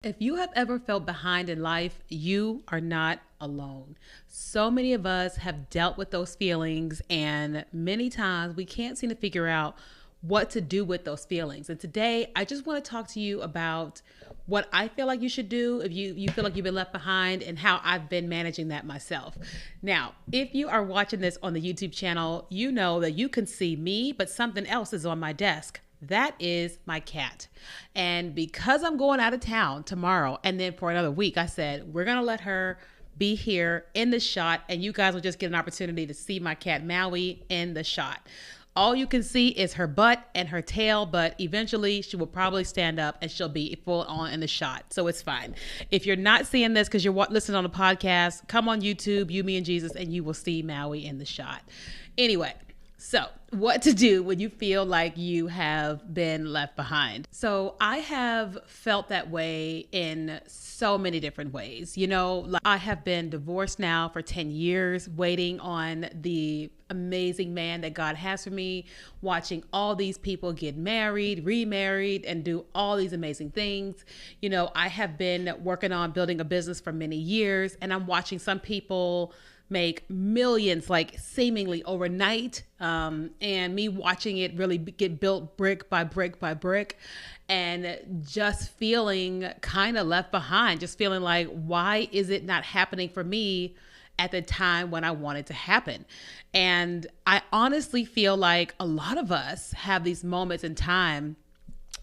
If you have ever felt behind in life, you are not alone. So many of us have dealt with those feelings, and many times we can't seem to figure out what to do with those feelings. And today, I just want to talk to you about what I feel like you should do if you feel like you've been left behind and how I've been managing that myself. Now, if you are watching this on the YouTube channel, you know that you can see me, but something else is on my desk. That is my cat. And because I'm going out of town tomorrow and then for another week, I said, we're going to let her be here in the shot, and you guys will just get an opportunity to see my cat Maui in the shot. All you can see is her butt and her tail, but eventually she will probably stand up and she'll be full on in the shot. So it's fine. If you're not seeing this because you're listening on the podcast, come on YouTube, You, Me, and Jesus, and you will see Maui in the shot. Anyway, so what to do when you feel like you have been left behind. So I have felt that way in so many different ways. I have been divorced now for 10 years, waiting on the amazing man that God has for me, watching all these people get married, remarried, and do all these amazing things. I have been working on building a business for many years, and I'm watching some people make millions like seemingly overnight, and me watching it really get built brick by brick by brick, and just feeling kind of left behind, just feeling like, why is it not happening for me at the time when I want it to happen? And I honestly feel like a lot of us have these moments in time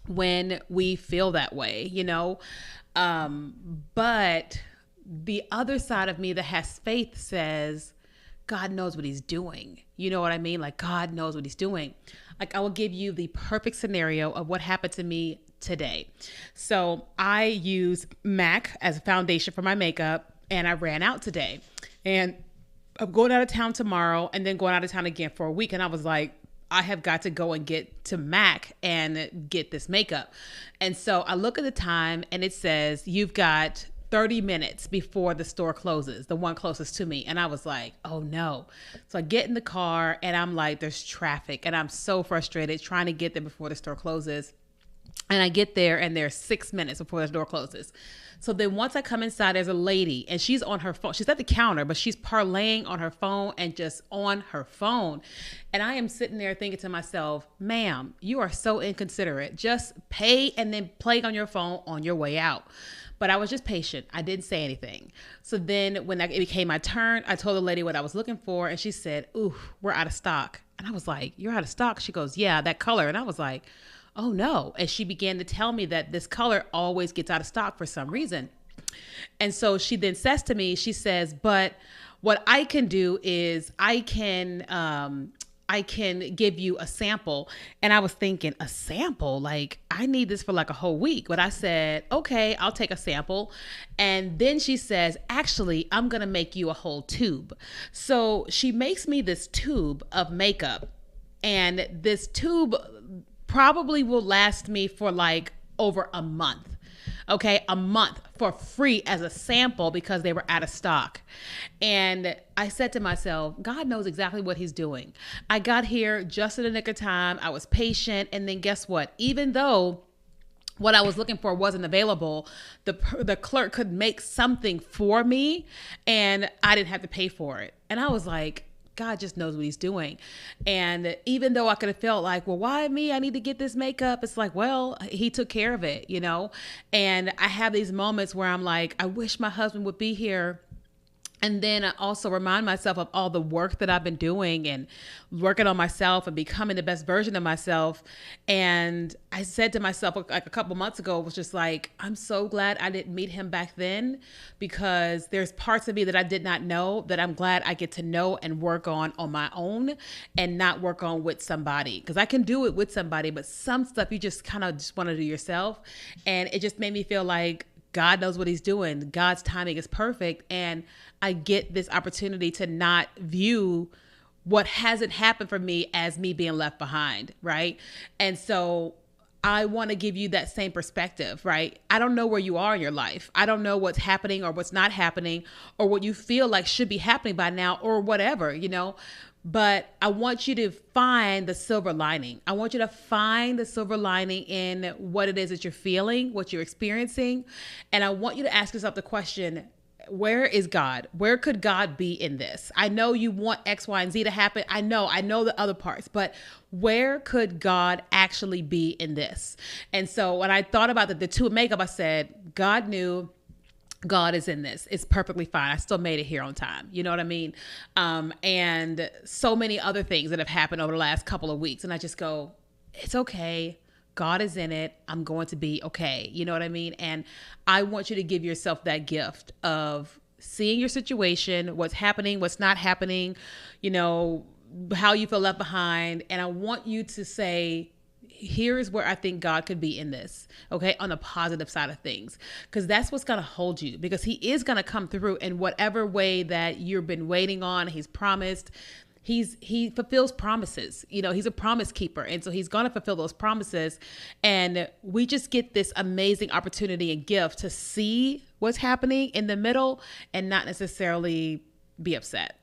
when we feel that way, but the other side of me that has faith says, God knows what he's doing. You know what I mean? Like, God knows what he's doing. Like, I will give you the perfect scenario of what happened to me today. So I use MAC as a foundation for my makeup, and I ran out today. And I'm going out of town tomorrow and then going out of town again for a week. And I was like, I have got to go and get to MAC and get this makeup. And so I look at the time and it says, you've got 30 minutes before the store closes, the one closest to me. And I was like, oh no. So I get in the car and I'm like, there's traffic, and I'm so frustrated trying to get there before the store closes. And I get there and there's 6 minutes before the door closes. So then once I come inside, there's a lady and she's on her phone. She's at the counter, but she's parlaying on her phone and just on her phone. And I am sitting there thinking to myself, ma'am, you are so inconsiderate. Just pay and then play on your phone on your way out. But I was just patient. I didn't say anything. So then when it became my turn, I told the lady what I was looking for, and she said, ooh, we're out of stock. And I was like, you're out of stock? She goes, yeah, that color. And I was like, oh no. And she began to tell me that this color always gets out of stock for some reason. And so she then says to me, she says, but what I can do is I can give you a sample. And I was thinking, a sample? Like, I need this for like a whole week. But I said, okay, I'll take a sample. And then she says, actually, I'm going to make you a whole tube. So she makes me this tube of makeup. And this tube probably will last me for like over a month. Okay, a month for free as a sample because they were out of stock. And I said to myself, God knows exactly what he's doing. I got here just in the nick of time. I was patient. And then guess what? Even though what I was looking for wasn't available, the clerk could make something for me and I didn't have to pay for it. And I was like, God just knows what he's doing. And even though I could have felt like, well, why me? I need to get this makeup. It's like, well, he took care of it, And I have these moments where I'm like, I wish my husband would be here. And then I also remind myself of all the work that I've been doing and working on myself and becoming the best version of myself. And I said to myself like a couple months ago, was just like, I'm so glad I didn't meet him back then, because there's parts of me that I did not know that I'm glad I get to know and work on my own and not work on with somebody. Because I can do it with somebody, but some stuff you just kind of just want to do yourself. And it just made me feel like God knows what he's doing. God's timing is perfect. And I get this opportunity to not view what hasn't happened for me as me being left behind. Right. And so I want to give you that same perspective, right? I don't know where you are in your life. I don't know what's happening or what's not happening or what you feel like should be happening by now or whatever, But I want you to find the silver lining. I want you to find the silver lining in what it is that you're feeling, what you're experiencing. And I want you to ask yourself the question, where is God? Where could God be in this? I know you want X, Y, and Z to happen. I know the other parts, but where could God actually be in this? And so when I thought about the two makeup, I said, God knew, God is in this. It's perfectly fine. I still made it here on time. You know what I mean? And so many other things that have happened over the last couple of weeks. And I just go, it's okay. God is in it. I'm going to be okay. You know what I mean? And I want you to give yourself that gift of seeing your situation, what's happening, what's not happening, how you feel left behind. And I want you to say, here is where I think God could be in this, okay, on the positive side of things, because that's what's going to hold you, because he is going to come through in whatever way that you've been waiting on. He's promised. He fulfills promises. He's a promise keeper. And so he's going to fulfill those promises. And we just get this amazing opportunity and gift to see what's happening in the middle and not necessarily be upset.